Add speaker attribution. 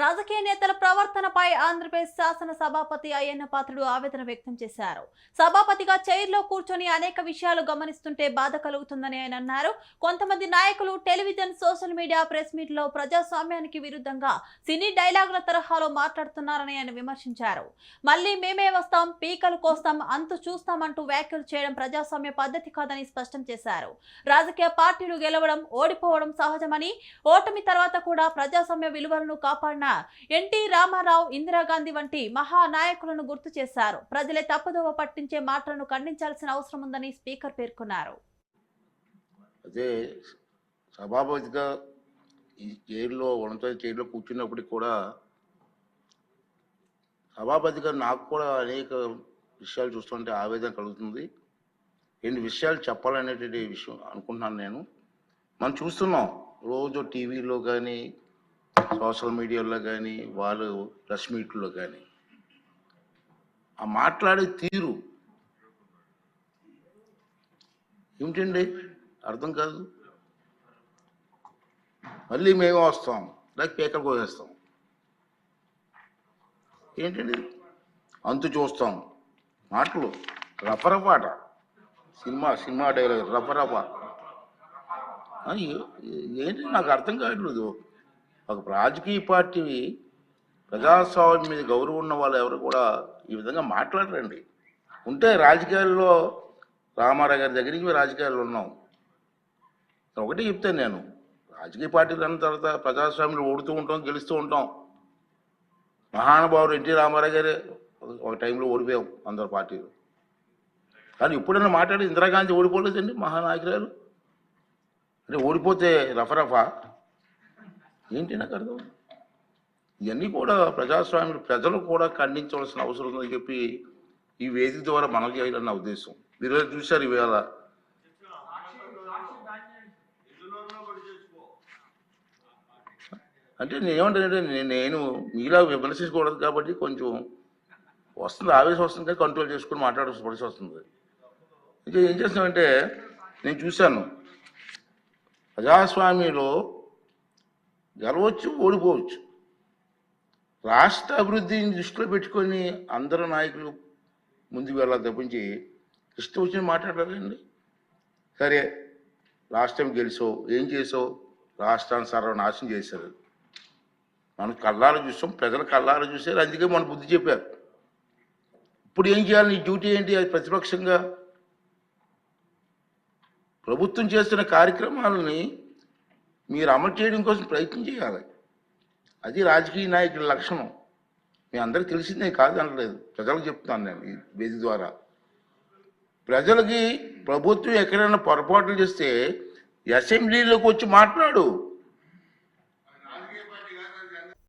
Speaker 1: రాజకీయ నేతల ప్రవర్తనపై ఆంధ్రప్రదేశ్ శాసన సభాపతి అయ్యన్న పాత్రుడు ఆవేదన వ్యక్తం చేశారు. సభాపతిగా చైర్లో కూర్చొని అనేక విషయాలు గమనిస్తుంటే బాధ కలుగుతుందని ఆయన అన్నారు. కొంతమంది నాయకులు television, social media, press meet లో ప్రజాస్వామ్యానికి విరుద్ధంగా సినీ డైలాగుల తరహాలో మాట్లాడుతున్నారని ఆయన విమర్శించారు. మళ్లీ మేమే వస్తాం, పీకలు కోస్తాం, అంతు చూస్తామంటూ వ్యాఖ్యలు చేయడం ప్రజాస్వామ్య పద్ధతి కాదని స్పష్టం చేశారు. రాజకీయ పార్టీలు గెలవడం, ఓడిపోవడం సహజమని, ఓటమి తర్వాత కూడా ప్రజాస్వామ్య విలువలను కాపాడిన ఎన్టీ రామారావు, ఇందిరాగాంధీ వంటి మహానాయకులను గుర్తు చేశారు. ప్రజలే తప్పుదోవ పట్టించే మాటలను ఖండించాల్సిన అవసరం ఉందని స్పీకర్ పేర్కొన్నారు.
Speaker 2: అదే సభాపతిగా ఈ చైర్లో కూర్చున్నప్పటికి కూడా సభాపతిగా నాకు కూడా అనేక విషయాలు చూస్తుంటే ఆవేదన కలుగుతుంది. ఎన్ని విషయాలు చెప్పాలనేటువంటి విషయం అనుకుంటున్నాను నేను. మనం చూస్తున్నాం రోజు టీవీలో కానీ, సోషల్ మీడియాలో కానీ, వాళ్ళు ప్రెస్ మీట్లో కానీ ఆ మాట్లాడే తీరు ఏమిటండి అర్థం కాదు. మళ్ళీ మేము వస్తాం, లేక పేకలు కోసేస్తాం, ఏంటండి అంతు చూస్తాం మాటలు, రఫరఫాట, సినిమా డైలాగ్ రఫరఫా ఏంటి నాకు అర్థం కావట్లేదు. ఒక రాజకీయ పార్టీ ప్రజాస్వామ్యం మీద గౌరవం ఉన్న వాళ్ళు ఎవరు కూడా ఈ విధంగా మాట్లాడరండి. ఉంటే రాజకీయాల్లో రామారావు గారి దగ్గర నుంచి రాజకీయాల్లో ఉన్నాం. ఒకటి చెప్తాను నేను, రాజకీయ పార్టీలు అన్న తర్వాత ప్రజాస్వామ్యంలో ఓడుతూ ఉంటాం, గెలుస్తూ ఉంటాం. మహానుభావుడు ఎన్టీ రామారావు గారే ఒక టైంలో ఓడిపోయాం అందరు పార్టీలు. కానీ ఇప్పుడైనా మాట్లాడి ఇందిరాగాంధీ ఓడిపోలేదండి మహానాయకురాలు. అంటే ఓడిపోతే రఫరఫా ఏంటి నాకు అర్థం. ఇవన్నీ కూడా ప్రజాస్వామ్యం ప్రజలు కూడా ఖండించవలసిన అవసరం ఉందని చెప్పి ఈ వేదిక ద్వారా మనం చేయాలని నా ఉద్దేశం. మీరు చూశారు ఇవాళ అంటే నేనేమంటానంటే నేను మీలా విమర్శించకూడదు కాబట్టి కొంచెం వస్తుంది, ఆవేశం వస్తుంది, కానీ కంట్రోల్ చేసుకుని మాట్లాడాల్సి వస్తుంది. ఇంకా ఏం చేస్తామంటే నేను చూశాను ప్రజాస్వామ్యంలో గెలవచ్చు, ఓడిపోవచ్చు. రాష్ట్ర అభివృద్ధిని దృష్టిలో పెట్టుకొని అందరు నాయకులు ముందుకు వెళ్ళాలి తప్పించి ఇష్టం వచ్చి మాట్లాడాలండి. సరే లాస్ట్ టైం గెలిచావు, ఏం చేసావు, రాష్ట్రాన్ని సర్వనాశనం చేశారు. మనం కళ్ళారా చూసాం, ప్రజలు కళ్ళారా చూశారు, అందుకే మన బుద్ధి చెప్పారు. ఇప్పుడు ఏం చేయాలి, నీ డ్యూటీ ఏంటి? అది ప్రతిపక్షంగా ప్రభుత్వం చేస్తున్న కార్యక్రమాలని మీరు అమలు చేయడం కోసం ప్రయత్నం చేయాలి. అది రాజకీయ నాయకుల లక్షణం. మీ అందరికీ తెలిసిందే కాదు అనలేదు, ప్రజలకు చెప్తున్నాను నేను ఈ వేదిక ద్వారా. ప్రజలకి ప్రభుత్వం ఎక్కడైనా పొరపాట్లు చేస్తే అసెంబ్లీలోకి వచ్చి మాట్లాడు.